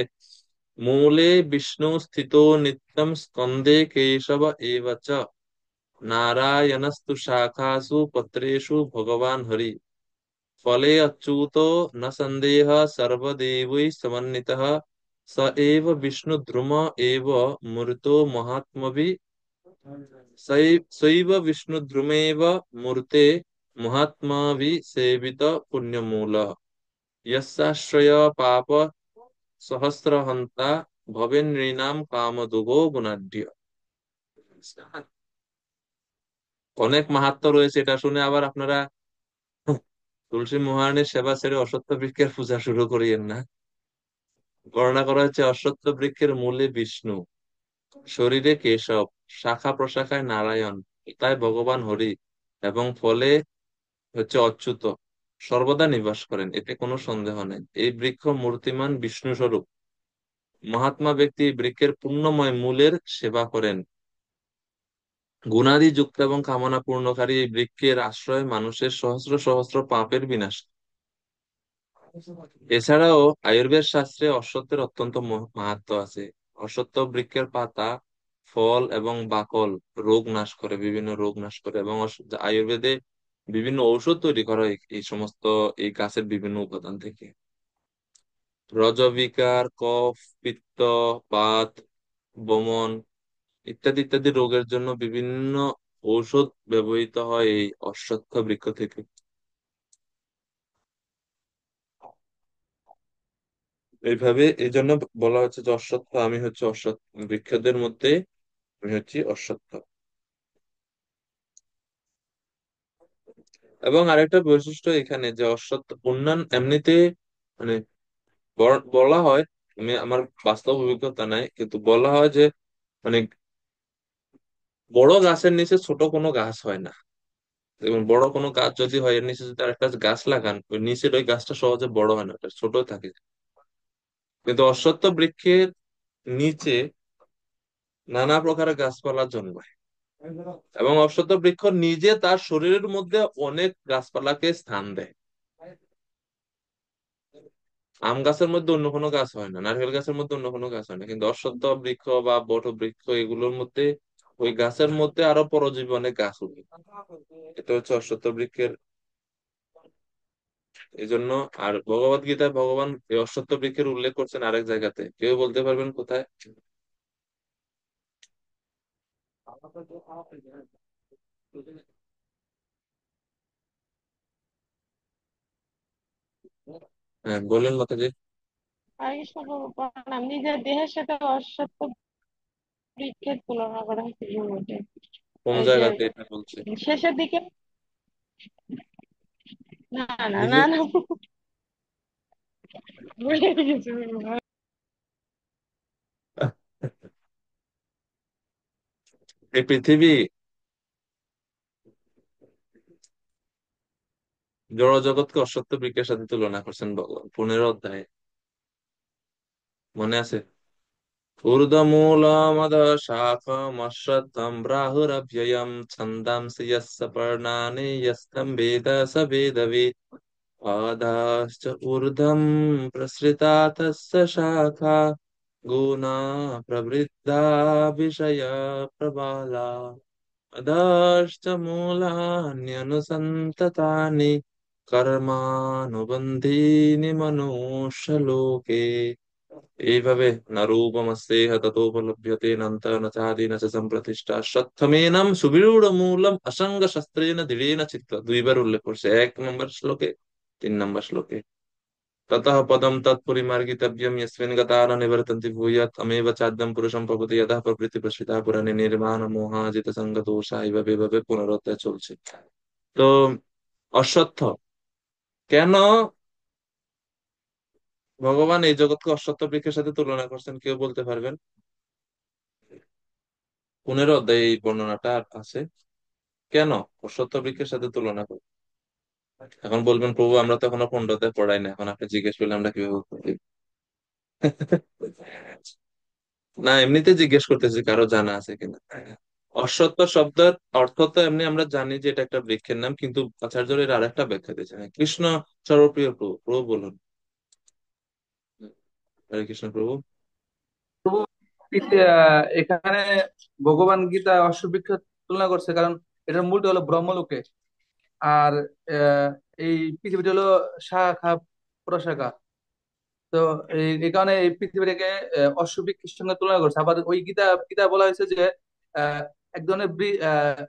মূলে বিষ্ণু স্থিত নিত্যম স্কন্দে কেশব এব চ নারায়ণস্তু শাখাসু পত্রেষু ভগবান হরি ফলে অচ্যুতো ন সন্দেহ সর্বদেবৈ সমন্বিতঃ স এব বিষ্ণু ধ্রুম এব মূর্তো মহাত্মভি সৈব বিষ্ণু ধ্রুমেব মূর্তে মহাত্মাভি সেवित পুণ্যমূল यस्याश्रय पाप सहस्रहन्ता भवेन्नृणां कामदुघो गुणाढ्य। অনেক মাহাত্ম্য রয়েছে, এটা শুনে আবার আপনারা তুলসী মহারানীর সেবা ছেড়ে অশ্বত্থ বৃক্ষের পূজা শুরু করিয়েন না। বর্ণনা করা হচ্ছে অশ্বত্থ বৃক্ষের মূলে বিষ্ণু, শরীরে কেশব, শাখা প্রশাখায় নারায়ণ, তাই ভগবান হরি, এবং ফলে হচ্ছে অচ্যুত, সর্বদা নিবাস করেন, এতে কোনো সন্দেহ নেই। এই বৃক্ষ মূর্তিমান বিষ্ণু স্বরূপ। মহাত্মা ব্যক্তি এই বৃক্ষের পুণ্যময় মূলের সেবা করেন। গুণাদি যুক্ত এবং কামনা পূর্ণকারী এই বৃক্ষের আশ্রয় মানুষের সহস্র সহস্র পাপের বিনাশ। এছাড়াও আয়ুর্বেদ শাস্ত্রে অশ্বত্থের অত্যন্ত মাহাত্ম্য আছে। অশ্বত্থ বৃক্ষের পাতা, ফল এবং বাকল রোগ নাশ করে, বিভিন্ন রোগ নাশ করে, এবং আয়ুর্বেদে বিভিন্ন ঔষধ তৈরি করা হয় এই সমস্ত এই গাছের বিভিন্ন উপাদান থেকে। রজবিকার, কফ, পিত্ত, বাত, বমন ইত্যাদি ইত্যাদি রোগের জন্য বিভিন্ন ঔষধ ব্যবহৃত হয় এই অশ্বত্থ বৃক্ষ থেকে। এইভাবে এই জন্য বলা হচ্ছে যে অশ্বত্থ, আমি হচ্ছে অশ্বত্থ বৃক্ষদের মধ্যে, আমি হচ্ছি অশ্বত্থ। এবং আরেকটা বৈশিষ্ট্য এখানে যে অশ্বত্থ অন্যান্য এমনিতে মানে বলা হয়, আমি আমার বাস্তব অভিজ্ঞতা নাই, কিন্তু বলা হয় যে মানে বড় গাছের নিচে ছোট কোনো গাছ হয় না। এবং বড় কোনো গাছ যদি হয়, এর নিচে যদি আরেকটা গাছ লাগান, ওই নিচের ওই গাছটা সহজে বড় হয় না, ওটা ছোট থাকে। কিন্তু অশ্বত্থ বৃক্ষের নিচে নানা প্রকারের গাছপালা জন্মায়, এবং অশ্বত্থ বৃক্ষ নিজে তার শরীরের মধ্যে অনেক গাছপালাকে স্থান দেয়। আম গাছের মধ্যে অন্য কোনো গাছ হয় না, নারকেল গাছের মধ্যে অন্য কোনো গাছ হয় না, কিন্তু অশ্বত্থ বৃক্ষ বা বট বৃক্ষ এগুলোর মধ্যে, ওই গাছের মধ্যে আরো পরজীবী অনেক গাছ উঠে। এটা হচ্ছে অশ্বত্থ বৃক্ষের এই জন্য। আর ভগবত গীতায় ভগবান এই অশ্বত্থ বৃক্ষের উল্লেখ করছেন আরেক জায়গাতে, কেউ বলতে পারবেন কোথায়? হ্যাঁ বলেন মাতাজি। আর কৃষ্ণ প্রণাম। নিজের দেহের সাথে অশ্বত্থ বৃক্ষের তুলনা করা হয়েছে ভূমিতে। কোন ওই যে জায়গাতে এটা বলছে? শেষের দিকে। না না না নিজে না, ভুলে গেছি। এই পৃথিবী, জড় জগৎকে অশ্বত্থ বৃক্ষের সাথে তুলনা করছেন ভগবান 15 অধ্যায়ে, মনে আছে? ঊর্ধ্বমূলমধ শাখমশ্বত্থম প্রাহুরভ্যয়ম ছন্দাংসি যস্য পর্ণানি যস্तं বেদ স বেদবিৎ पादाश्च ऊर्ध्वं प्रसृता तस्य शाखा गुणा प्रवृद्धा विषया प्रबाला अधश्च मूलान्यनुसन्ततानि कर्मानुबन्धीनि मनुष्यलोके। এইভাবে না রূপমস্যেহ ততোপলভ্যতে নান্ত ন চাদি ন চ সম্প্রতিষ্ঠা সত্থমেনম সুবিরূঢ় মূলম অসঙ্গ শস্ত্রেণ দৃঢ়েন চিত্ত, দুইবার উল্লেখ করছে, 1 নম্বর শ্লোকে, 3 নম্বর শ্লোকে। ততঃ পদম তৎপরিমার্গিতব্যম যস্মিন গতা ন নিবর্তন্তি ভূয়াৎ তমেব চাদ্যম পুরুষম প্রভূতি যতঃ প্রবৃত্তি প্রসৃতা পুরাণে নির্মাণ মোহাজিত সঙ্গ দোষা, এইভাবে পুনরুত্থায় চলছে। তো অশ্বত্থ কেন ভগবান এই জগৎকে অশ্বত্থ বৃক্ষের সাথে তুলনা করছেন, কেউ বলতে পারবেন? 15 অধ্যায়ে এই বর্ণনাটা আছে। কেন অশ্বত্থ বৃক্ষের সাথে তুলনা করি? এখন বলবেন প্রভু আমরা তো এখনো পনেরোতে পড়াই না, এখন আপনি জিজ্ঞেস করলে আমরা কিভাবে উত্তর দিব? না, এমনিতে জিজ্ঞেস করতেছি কারো জানা আছে কিনা। অশ্বত্থ শব্দের অর্থ তো এমনি আমরা জানি যে এটা একটা বৃক্ষের নাম, কিন্তু আচার্যের এর আরেকটা ব্যাখ্যা দিয়েছেন। কৃষ্ণ সর্বপ্রিয় প্রভু, প্রভু বলুন। হরে কৃষ্ণ প্রভু। প্রভু এখানে ভগবান গীতা অশ্ববৃক্ষ তুলনা করছে, কারণ এটার মূলটা হলো ব্রহ্মলোকে। আর আহ, এই পৃথিবীটা হলো শাখা প্রশাখা। তো এই কারণে এই পৃথিবীটাকে অশ্ববৃক্ষের সঙ্গে তুলনা করছে। আবার ওই গীতা গীতা বলা হয়েছে যে আহ, এক ধরনের আহ,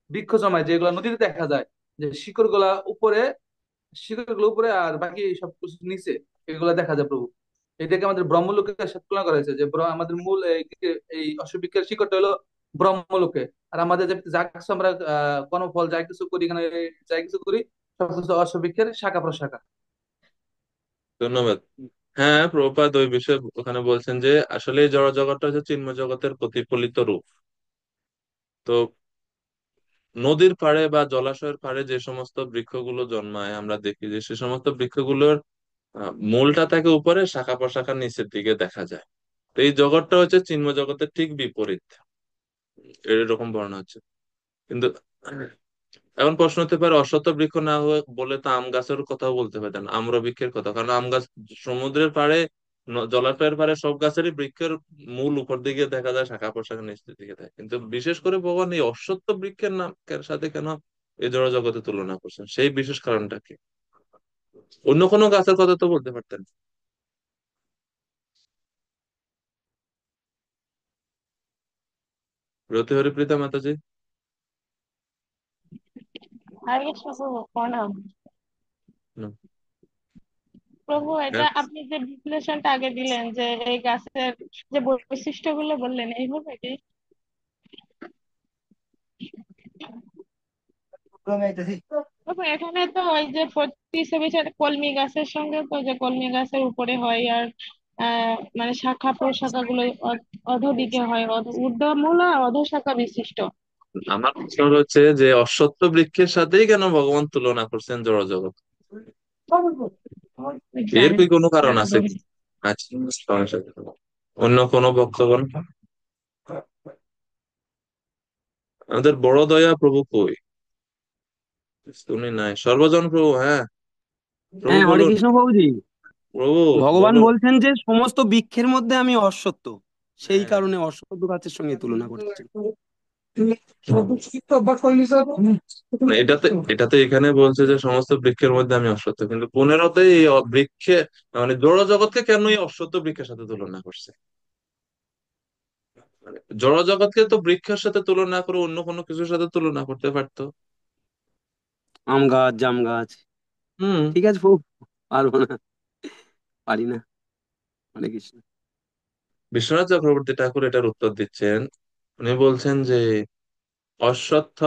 বৃক্ষ জমায় যেগুলো নদীতে দেখা যায়, যে শিকড় গুলো উপরে আর বাকি সবকিছু নিচে, এগুলো দেখা যায় প্রভু। এটাকে আমাদের ব্রহ্মলোকের সাথে তুলনা করা হয়েছে, যে আমাদের মূল এই অশ্ববৃক্ষের শিকড়টা হলো ব্রহ্মলোকে। আর আমাদের যে যা কিছু আমরা কর্মফল যা কিছু করি এখানে, যা কিছু করি সবকিছু অশ্ববৃক্ষের শাখা প্রশাখা। ধন্যবাদ। হ্যাঁ, প্রভুপাদ ওই বিষয়ে ওখানে বলছেন যে আসলে এই জড় জগৎটা হচ্ছে চিন্ময় জগতের প্রতিফলিত রূপ। তো নদীর পাড়ে বা জলাশয়ের পাড়ে যে সমস্ত বৃক্ষগুলো জন্মায় আমরা দেখি যে সে সমস্ত বৃক্ষগুলোর মূলটা থাকে উপরে, শাখা প্রশাখা নিচের দিকে দেখা যায়। তো এই জগৎটা হচ্ছে চিন্ময় জগতের ঠিক বিপরীত, এরকম বর্ণনা হচ্ছে। কিন্তু এখন প্রশ্ন হতে পারে অশ্বত্থ বৃক্ষ না হয়ে বলে তো আম গাছের কথাও বলতে পারতেন, আম্র বৃক্ষের কথা, কারণ আম গাছ সমুদ্রের পাড়ে, জলাশয়ের পাড়ে সব গাছেরই বৃক্ষের মূল উপর দিকে দেখা যায়, শাখা প্রশাখা নিচের দিকে থাকে, কিন্তু বিশেষ করে ভগবান এই অশ্বত্থ বৃক্ষের নাম সাথে কেন এই জড় জগতে তুলনা করছেন, সেই বিশেষ কারণটা কি? অন্য কোনো গাছের কথা তো বলতে পারতেন। রতি হরিপ্রীতা মাতাজি। হরে কৃষ্ণ প্রভু, প্রণাম। হুম। প্রভু, এটা হ্যাঁ, আপনি যে বিশ্লেষণটা আগে দিলেন, যে এই গাছের যে বৈশিষ্ট্যগুলো বললেন, এইভাবে কি? প্রভু, এখানে তো ওই যে প্রতিছবিতে কলমি গাছের সঙ্গে, তো যে কলমি গাছের উপরে হয় আর মানে শাখা প্রশাখা গুলো অধোদিকে হয়, ঊর্ধ্বমূল আর অধঃশাখা বিশিষ্ট। আমার প্রশ্ন হচ্ছে যে অশ্বত্থ বৃক্ষের সাথেই কেন ভগবান তুলনা করছেন জড় জগৎ? এর জানি কি কোনো কারণ জানি আছে প্রভু। কি? আচ্ছা, সমস্যা নেই। অন্য কোনো ভক্তগণ? আমাদের বড় দয়া প্রভু কই? উনি নাই, সর্বজন প্রভু। হ্যাঁ, প্রভু হ্যাঁ, হরে বলুন। কৃষ্ণ প্রভুজি। প্রভু ভগবান বলুন। বলছেন যে সমস্ত বৃক্ষের মধ্যে আমি অশ্বত্থ, সেই হ্যাঁ, কারণে অশ্বত্থ গাছের সঙ্গে তুলনা করছেন। না, এটাতে এখানে বলছে যে সমস্ত বৃক্ষের মধ্যে আমি অশ্বত্থ, কিন্তু 15-তে এই বৃক্ষে মানে জড় জগৎকে কেন এই অশ্বত্থ বৃক্ষের সাথে তুলনা করছে? মানে জড় জগৎকে তো বৃক্ষের সাথে তুলনা করে অন্য কোনো কিছুর সাথে তুলনা করতে পারতো। আম গাছ, জাম গাছ। হুম। ঠিক আছে প্রভু, পারবো না, পারি না। হরে কৃষ্ণ। বিশ্বনাথ চক্রবর্তী ঠাকুর এটার উত্তর দিচ্ছেন। উনি বলছেন যে অশ্বত্থ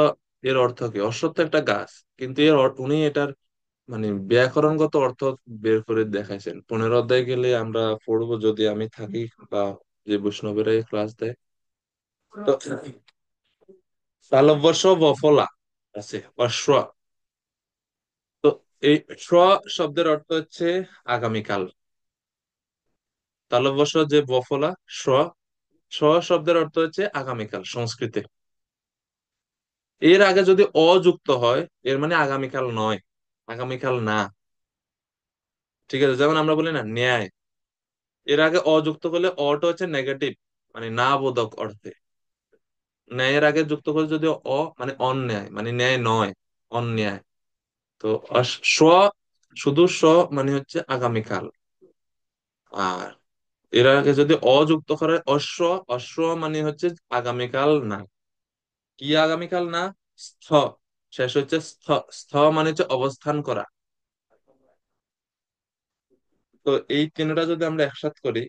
এর অর্থ কি? অশ্বত্থ একটা গাছ, কিন্তু উনি এটার মানে ব্যাকরণগত অর্থ বের করে দেখাইছেন। 15 অধ্যায় গেলে আমরা পড়বো, যদি আমি থাকি বা যে বৈষ্ণবেরা ক্লাস দেয়। তো তালব্যস্য বফলা আছে অশ্ব। তো এই শ্র শব্দের অর্থ হচ্ছে আগামীকাল। তালব্যস্য যে বফলা, শ্র, শ্র শব্দের অর্থ হচ্ছে আগামীকাল সংস্কৃতে। এর আগে যদি অযুক্ত হয়, এর মানে আগামীকাল নয়, আগামীকাল না। ঠিক আছে, যেমন আমরা বলি না ন্যায়, এর আগে অযুক্ত করলে অটা হচ্ছে নেগেটিভ, মানে না বোধক অর্থে। ন্যায়ের আগে যুক্ত করে যদি মানে অন্যায়, মানে ন্যায় নয়, অন্যায়। তো স্ব, শুধু স্ব মানে হচ্ছে আগামীকাল। আর এর আগে যদি অযুক্ত করে অশ্ব, অশ্ব মানে হচ্ছে আগামীকাল না। কি আগামীকাল না? স্থ, শেষ হচ্ছে স্থ। স্থ মানে হচ্ছে অবস্থান করা। তো এই তিনটা যদি আমরা একসাথ করি,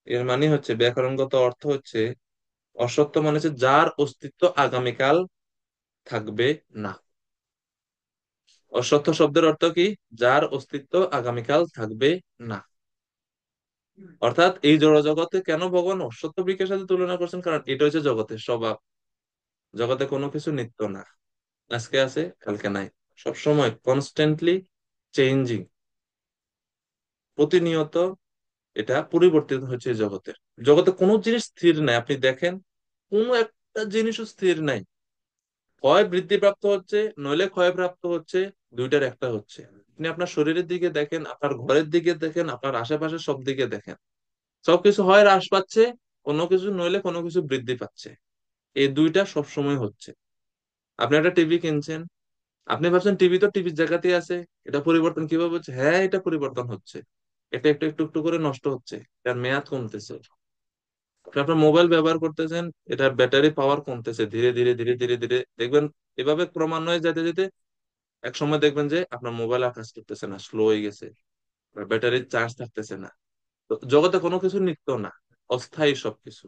এর মানে হচ্ছে ব্যাকরণগত অর্থ হচ্ছে অসত্য মানে হচ্ছে যার অস্তিত্ব আগামীকাল থাকবে না। অসত্য শব্দের অর্থ কি? যার অস্তিত্ব আগামীকাল থাকবে না। অর্থাৎ এই জড় জগতে কেন ভগবান অসত্য বৃক্ষের সাথে তুলনা করছেন, কারণ এটা হচ্ছে জগতের স্বভাব। জগতে কোনো কিছু নিত্য না, আজকে আছে কালকে নাই, সবসময় কনস্ট্যান্টলি চেঞ্জিং, প্রতিনিয়ত এটা পরিবর্তিত হচ্ছে এই জগতের। জগতে কোনো জিনিস স্থির নাই, আপনি দেখেন কোনো একটা জিনিসও স্থির নাই, হয় বৃদ্ধিপ্রাপ্ত হচ্ছে নইলে ক্ষয়প্রাপ্ত হচ্ছে, দুইটার একটা হচ্ছে। আপনি আপনার শরীরের দিকে দেখেন, আপনার ঘরের দিকে দেখেন, আপনার আশেপাশে সব দিকে দেখেন, সবকিছু হয় হ্রাস পাচ্ছে, কোনো কিছু নইলে কোনো কিছু বৃদ্ধি পাচ্ছে, এই দুইটা সবসময় হচ্ছে। আপনি একটা টিভি কিনছেন, আপনি ভাবছেন টিভি তো টিভির জায়গাতেই আছে, এটা পরিবর্তন কিভাবে হচ্ছে? হ্যাঁ, এটা পরিবর্তন হচ্ছে, এটা একটু একটু একটু করে নষ্ট হচ্ছে, এটার মেয়াদ কমতেছে। আপনি আপনার মোবাইল ব্যবহার করতেছেন, এটার ব্যাটারি পাওয়ার কমতেছে ধীরে ধীরে ধীরে ধীরে ধীরে, দেখবেন এভাবে ক্রমান্বয়ে যেতে যেতে এক সময় দেখবেন যে আপনার মোবাইল আর কাজ করতেছে না, স্লো হয়ে গেছে, ব্যাটারির চার্জ থাকতেছে না। তো জগতে কোনো কিছু নিত্য না, অস্থায়ী সবকিছু।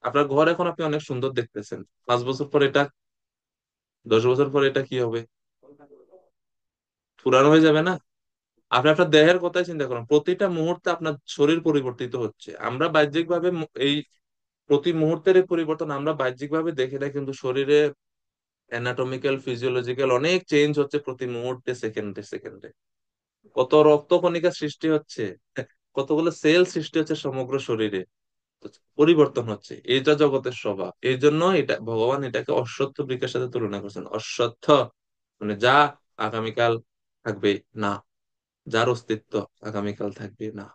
আপনার ঘর এখন আপনি অনেক সুন্দর দেখতেছেন, 5 বছর পর এটা, 10 বছর পর এটা কি হবে? পুরানো হয়ে যাবে না? আপনি আপনার দেহের কথাই চিন্তা করুন, প্রতিটা মুহূর্তে আপনার শরীর পরিবর্তিত হচ্ছে। আমরা বাহ্যিক ভাবে এই প্রতি মুহূর্তের এই পরিবর্তন আমরা বাহ্যিক ভাবে দেখি না, কিন্তু শরীরে অ্যানাটমিক্যাল ফিজিওলজিক্যাল অনেক চেঞ্জ হচ্ছে প্রতি মুহূর্তে, সেকেন্ডে সেকেন্ডে। কত রক্ত কণিকা সৃষ্টি হচ্ছে, কতগুলো সেল সৃষ্টি হচ্ছে সমগ্র শরীরে, তো পরিবর্তন হচ্ছে, এটা জগতের স্বভাব। এই জন্য এটা ভগবান এটাকে অশ্বত্থ বৃক্ষের সাথে তুলনা করছেন। অশ্বত্থ মানে যা আগামীকাল থাকবে না, যার অস্তিত্ব আগামীকাল থাকবে না।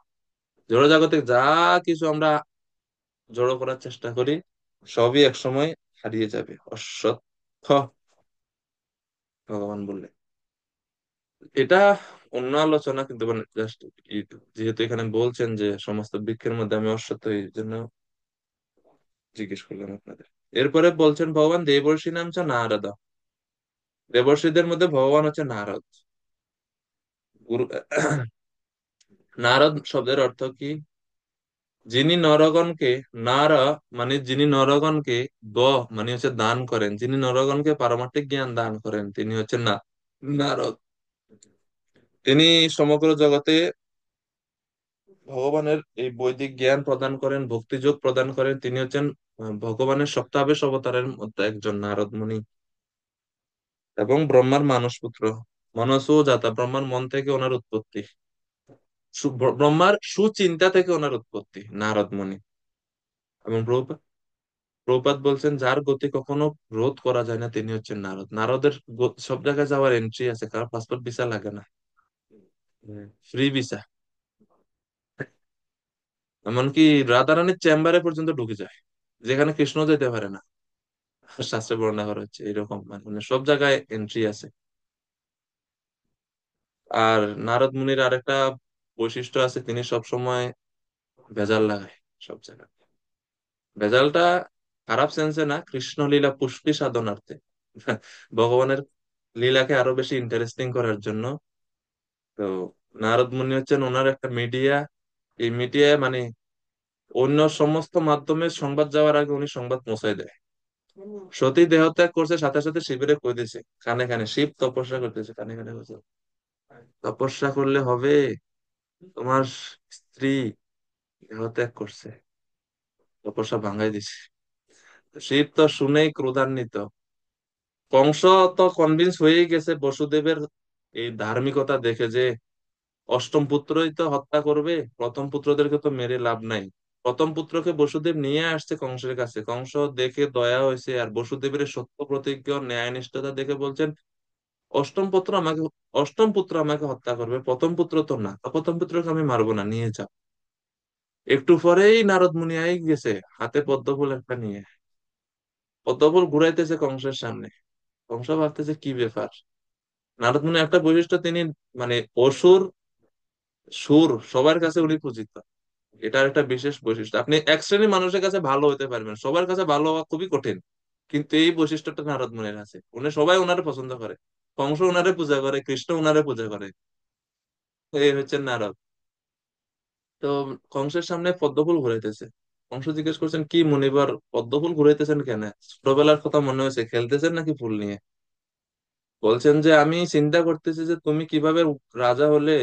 জড়জাগতিক যা কিছু আমরা জড়ো করার চেষ্টা করি, সবই একসময় হারিয়ে যাবে, অশ্বত্থ ভগবান বললেন। এটা অন্য আলোচনা, কিন্তু মানে জাস্ট যেহেতু এখানে বলছেন যে সমস্ত বৃক্ষের মধ্যে আমি অশ্বত্থ, এই জন্য জিজ্ঞেস করলাম আপনাদের। এরপরে বলছেন ভগবান দেবর্ষি নাম চ নারদ, দেবর্ষিদের মধ্যে ভগবান হচ্ছে নারদ। গুরু নারদ শব্দের অর্থ কি? যিনি নরগণকে, নার মানে যিনি নরগণকে, দ মানে হচ্ছে দান করেন, যিনি নরগণকে পারমার্থিক জ্ঞান দান করেন তিনি হচ্ছেন না নারদ। তিনি সমগ্র জগতে ভগবানের এই বৈদিক জ্ঞান প্রদান করেন, ভক্তিযোগ প্রদান করেন, তিনি হচ্ছেন ভগবানের সপ্তাহাবেশ অবতারের মধ্যে একজন নারদ মুনি, এবং ব্রহ্মার মানস পুত্র। মনসও জাতা, ব্রহ্মার মন থেকে ওনার উৎপত্তি, ব্রহ্মার সুচিন্তা থেকে ওনার উৎপত্তি নারদ মুনি। এবং প্রভুপাদ বলছেন যার গতি কখনো রোধ করা যায় না তিনি হচ্ছেন নারদ। নারদের সব জায়গায় যাওয়ার এন্ট্রি আছে, কারণ পাসপোর্ট ভিসা লাগে না, ফ্রি ভিসা। এমনকি রাধারানীর চেম্বারে পর্যন্ত ঢুকে যায়, যেখানে কৃষ্ণ যেতে পারে না, শাস্ত্রে বর্ণনা করা হচ্ছে এরকম, মানে সব জায়গায় এন্ট্রি আছে। আর নারদ মুনির আরেকটা বৈশিষ্ট্য আছে, তিনি সব সময় ভেজাল লাগায় সব জায়গায়। ভেজালটা খারাপ সেন্সে না, কৃষ্ণ লীলা পুষ্টি সাধনার্থে, ভগবানের লীলাকে আরো বেশি ইন্টারেস্টিং করার জন্য। তো নারদ মুনি হচ্ছেন ওনার একটা মিডিয়া, এই মিডিয়ায় মানে অন্য সমস্ত মাধ্যমে সংবাদ যাওয়ার আগে উনি সংবাদ পৌঁছায় দেয়। সতী দেহত্যাগ করছে, সাথে সাথে শিবিরে কই দিছে, কানে কানে শিব তপস্যা করতেছে, কানে কানে বলছে তপস্যা করলে হবে, তোমার স্ত্রী দেহত্যাগ করছে, তপস্যা ভাঙাই দিছে। শিব তো শুনেই ক্রোধান্বিত, কংস তো কনভিন্স হয়েই গেছে বসুদেবের এই ধার্মিকতা দেখে, যে অষ্টম পুত্রই তো হত্যা করবে, প্রথম পুত্রদেরকে তো মেরে লাভ নাই। প্রথম পুত্রকে বসুদেব নিয়ে আসছে কংসের কাছে, কংস দেখে দয়া হয়েছে, আর বসুদেবের সত্য প্রতিজ্ঞ ন্যায়নিষ্ঠতা দেখে বলছেন অষ্টম পুত্র আমাকে, অষ্টম পুত্র আমাকে হত্যা করবে, প্রথম পুত্র তো না, তো প্রথম পুত্রকে আমি মারবো না, নিয়ে যাও। একটু পরেই নারদ মুনি আই গেছে হাতে পদ্মফুল একটা নিয়ে, পদ্মফুল ঘুরাইতেছে কংসের সামনে। কংস ভাবতেছে কি ব্যাপার। নারদ মুনি একটা বৈশিষ্ট্য, তিনি মানে অসুর সুর সবার কাছে উনি পূজিত, এটার একটা বিশেষ বৈশিষ্ট্য। আপনি এক শ্রেণীর মানুষের কাছে ভালো হতে পারবেন, সবার কাছে ভালো হওয়া খুবই কঠিন, কিন্তু এই বৈশিষ্ট্যটা নারদ মুনির আছে, উনি সবাই ওনারে পছন্দ করে, কংস ওনারে পূজা করে, কৃষ্ণ ওনারে পূজা করে, এই হচ্ছেন নারদ। তো কংসের সামনে পদ্মফুল ঘুরাইতেছে, কংস জিজ্ঞেস করছেন কি মুনিবার পদ্মফুল ঘুরাইতেছেন কেন, ছোটবেলার কথা মনে হয়েছে, খেলতেছেন নাকি ফুল নিয়ে? বলছেন যে আমি চিন্তা করতেছি যে তুমি কিভাবে রাজা হলে,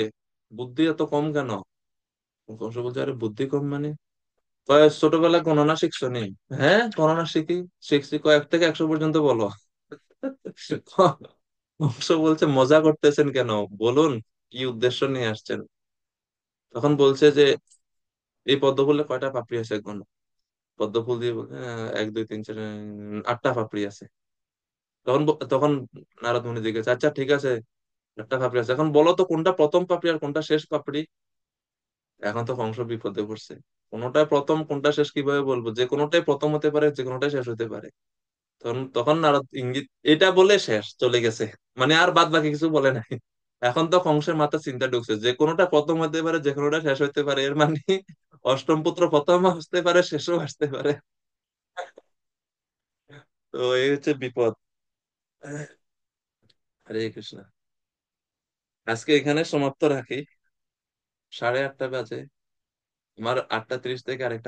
বুদ্ধি এত কম কেন? কংস বলছে আরে বুদ্ধি কম মানে? ছোটবেলায় গণনা শিখছো নি? হ্যাঁ, গণনা শিখছি, কয়েক থেকে 100 পর্যন্ত বলো। অংশ বলছে মজা করতেছেন কেন, বলুন কি উদ্দেশ্য নিয়ে আসছেন। তখন বলছে যে এই পদ্ম ফুলে কয়টা পাপড়ি আছে এখন। পদ্ম ফুল দিয়ে বলে, 1 2 3 4 8টা পাপড়ি আছে। তখন নারদ মুনি জিজ্ঞেস, আচ্ছা ঠিক আছে, 8টা পাপড়ি আছে, এখন বলো তো কোনটা প্রথম পাপড়ি আর কোনটা শেষ পাপড়ি। এখন তো কংস বিপদে পড়ছে, কোনটা প্রথম কোনটা শেষ কিভাবে বলবো, যে কোনোটাই প্রথম হতে পারে, যে কোনোটাই শেষ হতে পারে। তখন নারদ ইঙ্গিত এটা বলে শেষ চলে গেছে, মানে আর বাদ বাকি কিছু বলে নাই। এখন তো কংসের মাথা চিন্তা ঢুকছে, যে কোনোটা প্রথম হতে পারে, যে কোনোটা শেষ হতে পারে, এর মানে অষ্টম পুত্র প্রথম আসতে পারে, শেষও আসতে পারে। তো এই হচ্ছে বিপদ। হরে কৃষ্ণ। আজকে এখানে সমাপ্ত রাখি, 8:30 বাজে। আমার 8:30 থেকে আরেকটা